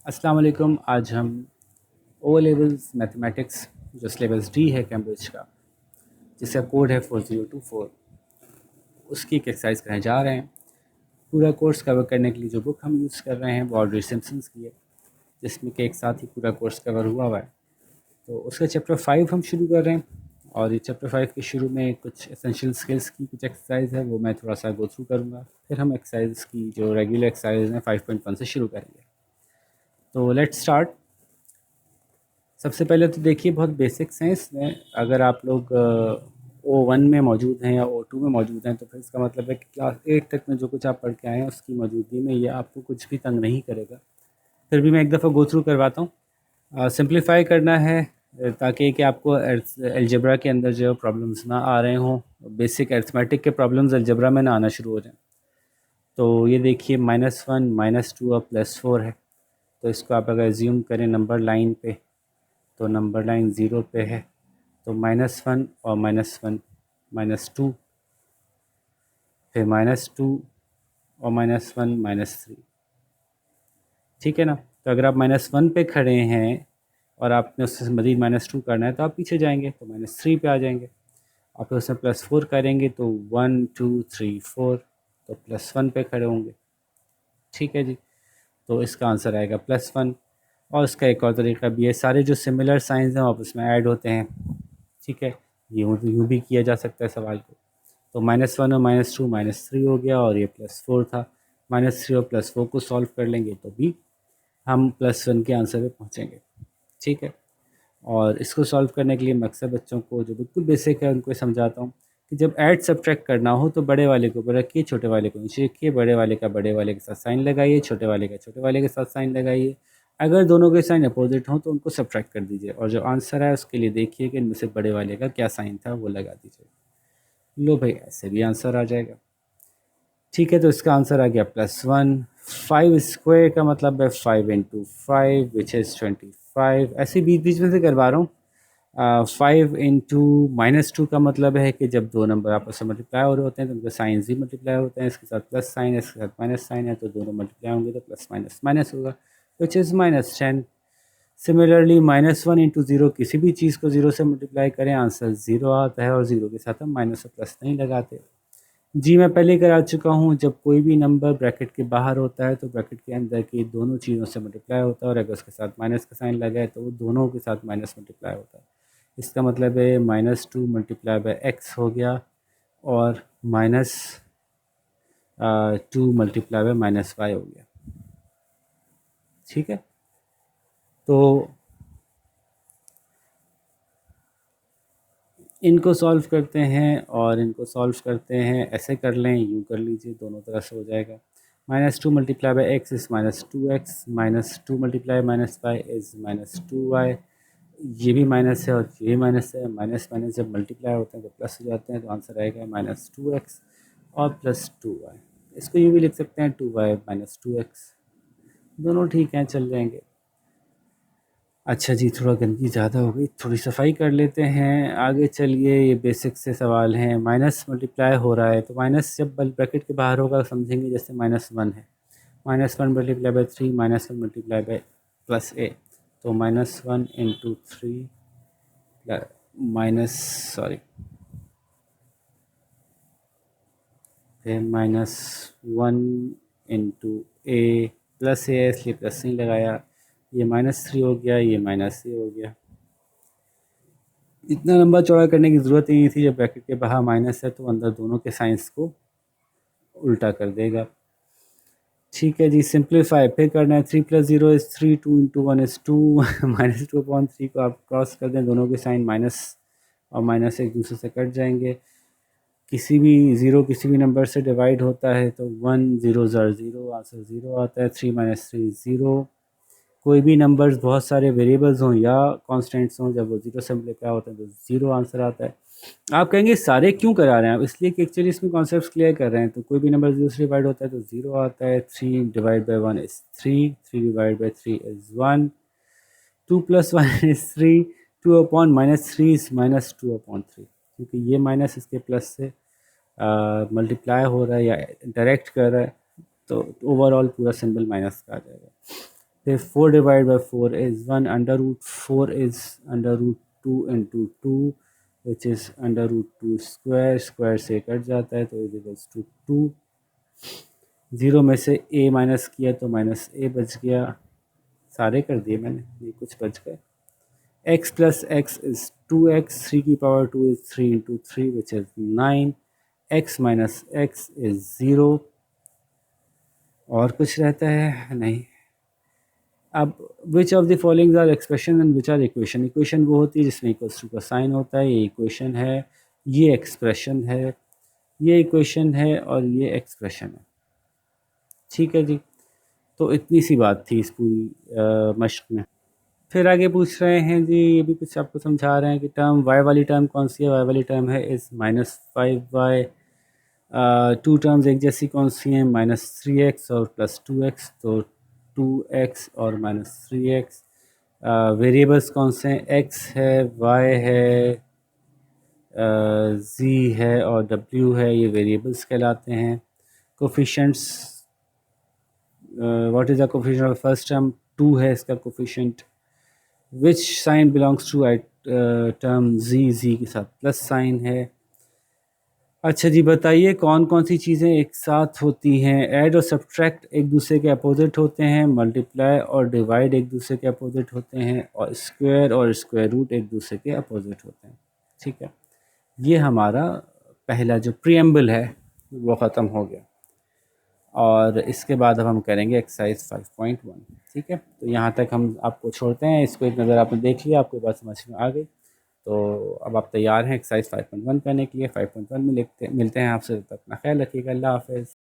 अस्सलाम वालेकुम। आज हम ओ लेवल्स मैथमेटिक्स जो सिलेबस डी है कैम्ब्रिज का, जिसका कोड है 4024, उसकी एक एक्सरसाइज करने जा रहे हैं। पूरा कोर्स कवर करने के लिए जो बुक हम यूज़ कर रहे हैं वो ऑड्री सिम्पसन्स की है, जिसमें कि एक साथ ही पूरा कोर्स कवर हुआ है। तो उसका चैप्टर 5 हम शुरू कर रहे हैं, और ये चैप्टर 5 के शुरू में कुछ एसेंशियल स्किल्स की कुछ एक्सरसाइज है, वो मैं थोड़ा सा गो थ्रू करूँगा। फिर हम एक्सरसाइज की जो रेगुलर एक्सरसाइज हैं 5.1 से शुरू करेंगे। तो लेट्स स्टार्ट। सबसे पहले तो देखिए, बहुत बेसिक्स हैं इसमें। अगर आप लोग O1 में मौजूद हैं या O2 में मौजूद हैं, तो फिर इसका मतलब है कि क्लास 8 तक में जो कुछ आप पढ़ के आए हैं उसकी मौजूदगी में ये आपको कुछ भी तंग नहीं करेगा। फिर भी मैं एक दफ़ा गो थ्रू करवाता हूँ। सिंप्लीफाई करना है ताकि कि आपको अलजेब्रा के अंदर जो प्रॉब्लम्स ना आ रहे हों, बेसिक अरिथमेटिक के प्रॉब्लम्स अलजेब्रा में ना आना शुरू हो जाएं। तो ये देखिए, -1 -2 और +4 है। तो इसको आप अगर एज्यूम करें नंबर लाइन पे, तो नंबर लाइन 0 पे है, तो -1 और -1 -2, फिर -2 और -1 -3। ठीक है ना। तो अगर आप -1 पे खड़े हैं और आपने उससे मज़ीद -2 करना है तो आप पीछे जाएंगे तो -3 पे आ जाएंगे। आप उसमें +4 करेंगे तो 1 2 3 4, तो +1 पे खड़े होंगे। ठीक है जी। तो इसका आंसर आएगा +1। और इसका एक और तरीका भी है, सारे जो सिमिलर साइंस हैं आपस में ऐड होते हैं। ठीक है, यूँ भी किया जा सकता है सवाल को। तो -1 और -2 -3 हो गया, और ये +4 था। -3 और +4 को सॉल्व कर लेंगे तो भी हम +1 के आंसर पे पहुँचेंगे। ठीक है। और इसको सॉल्व करने के लिए मैं अक्सर बच्चों को जो बिल्कुल बेसिक है उनको समझाता हूँ कि जब ऐड सब्ट्रैक्ट करना हो तो बड़े वाले को ऊपर रखिए, छोटे वाले को नीचे रखिए, बड़े वाले का बड़े वाले के साथ साइन लगाइए, छोटे वाले का छोटे वाले के साथ साइन लगाइए। अगर दोनों के साइन अपोजिट हों तो उनको सब्ट्रैक्ट कर दीजिए, और जो आंसर है उसके लिए देखिए कि इनमें से बड़े वाले का क्या साइन था वो लगा दीजिए। लो भाई, ऐसे भी आंसर आ जाएगा। ठीक है, तो इसका आंसर आ गया +1। 5 स्क्वायर का मतलब है 5 इंटू 5 विच इज़ 25। ऐसे बीच बीच में से करवा रहा हूँ। 5 इंटू -2 का मतलब है कि जब दो नंबर आपस में मल्टीप्लाई हो रहे होते हैं तो उनके साइंस भी मल्टीप्लाई होते हैं। इसके साथ प्लस साइन है, इसके साथ माइनस साइन है, तो दोनों मल्टीप्लाई होंगे तो प्लस माइनस माइनस होगा, विच इज़ -10। सिमिलरली -1 इंटू 0, किसी भी चीज़ को 0 से मल्टीप्लाई करें आंसर 0 आता है, और 0 के साथ हम माइनस और प्लस नहीं लगाते। जी, मैं पहले करा चुका हूँ, जब कोई भी नंबर ब्रैकेट के बाहर होता है तो ब्रैकेट के अंदर की दोनों चीज़ों से मल्टीप्लाई होता है, और अगर उसके साथ माइनस का साइन लगा है तो वो दोनों के साथ माइनस मल्टीप्लाई होता है। इसका मतलब है -2 मल्टीप्लाई बाय एक्स हो गया, और -2 मल्टीप्लाई बाय -y हो गया। ठीक है, तो इनको सॉल्व करते हैं, और इनको सॉल्व करते हैं, ऐसे कर लें, यूँ कर लीजिए, दोनों तरह से हो जाएगा। -2 multiply by x is -2x, -2 multiply -y is -2y। ये भी माइनस है और ये भी माइनस है। माइनस माइनस जब मल्टीप्लाई होते हैं तो प्लस हो जाते हैं, तो आंसर आएगा -2x और +2y। इसको यूँ भी लिख सकते हैं 2y -2x। दोनों ठीक हैं, चल जाएंगे। अच्छा जी, थोड़ा गंदगी ज़्यादा हो गई, थोड़ी सफाई कर लेते हैं। आगे चलिए, ये बेसिक से सवाल हैं। माइनस मल्टीप्लाई हो रहा है तो माइनस जब ब्रैकेट के बाहर होगा समझेंगे जैसे -1 है। -1 multiply by 3, -1 multiply by +a, तो -1 इंटू 3 माइनस सॉरी फिर -1 इंटू a, प्लस a है इसलिए प्लस नहीं लगाया। ये -3 हो गया, ये -a हो गया। इतना लंबा चौड़ा करने की ज़रूरत ही नहीं थी। जब ब्रैकेट के बाहर माइनस है तो अंदर दोनों के साइंस को उल्टा कर देगा। ठीक है जी, सिंप्लीफाई फिर करना है। 3 + 0 इज़ 3, 2 इंटू 1 इज़ 2, -2/3 को आप क्रॉस कर दें, दोनों के साइन माइनस और माइनस एक दूसरे से कट जाएंगे। किसी भी ज़ीरो किसी भी नंबर से डिवाइड होता है तो 1 0 ज़र 0, आंसर 0 आता है। 3 - 3 0। कोई भी नंबर्स बहुत सारे वेरिएबल्स हों या कांस्टेंट्स हों, जब वो 0 से मल्टीप्लाई होते हैं तो 0 आंसर आता है। आप कहेंगे सारे क्यों करा रहे हैं आप? इसलिए कि एक्चुअली इसमें कॉन्सेप्ट्स क्लियर कर रहे हैं। तो कोई भी नंबर 0 से डिवाइड होता है तो 0 आता है। 3 divide by 1 is 3, 3 divide by 3 is 1, 2 + 1 is 3, 2/-3 is -2/3, क्योंकि ये माइनस इसके प्लस से मल्टीप्लाई हो रहा है या डायरेक्ट कर रहा है, तो ओवरऑल पूरा सिंबल माइनस का आ जाएगा। फिर 4 divide by 4 is 1, under root 4 is under root 2 into 2 which is under root 2 square, square से कट जाता है तो इज इक्वल्स टू 2। 0 में से a माइनस किया तो माइनस a बच गया, सारे कर दिए मैंने, ये कुछ बच गए। x plus x is 2x, 3 की power 2 is 3 into 3 which is 9, x minus x is 0। और कुछ रहता है नहीं। अब which of the following are expression and which are equation. Equation वो होती है जिसमें इक्वल्स टू का साइन होता है, ये इक्वेशन है, ये एक्सप्रेशन है, ये इक्वेशन है और ये एक्सप्रेशन है। ठीक है जी, तो इतनी सी बात थी इस पूरी मश्क में। फिर आगे पूछ रहे हैं जी, ये भी कुछ आपको समझा रहे हैं कि टर्म y वाली टर्म कौन सी है। y वाली टर्म है इस -5y। टू टर्म्स एक जैसी कौन सी हैं, -3x और +2x, तो 2x और -3x। वेरिएबल्स कौन से हैं, x है, y है, z है और w है, ये वेरिएबल्स कहलाते हैं। Coefficients, what is the coefficient of first term, 2 है इसका coefficient. Which sign belongs to term z के साथ प्लस साइन है। अच्छा जी, बताइए कौन कौन सी चीज़ें एक साथ होती हैं। ऐड और सब्ट्रैक्ट एक दूसरे के अपोजिट होते हैं, मल्टीप्लाई और डिवाइड एक दूसरे के अपोजिट होते हैं, और स्क्वायर और स्क्वायर रूट एक दूसरे के अपोजिट होते हैं। ठीक है, ये हमारा पहला जो प्रीएम्बल है वो ख़त्म हो गया, और इसके बाद अब हम करेंगे एक्सरसाइज 5.1। ठीक है, तो यहाँ तक हम आपको छोड़ते हैं, इसको एक नज़र आपने देख लिया, आपको बात समझ में आ गई, तो अब आप तैयार हैं एक्सरसाइज 5.1 करने के लिए। 5.1 में मिलते हैं आपसे, तब तक अपना ख्याल रखिएगा। अल्लाह हाफ़िज़।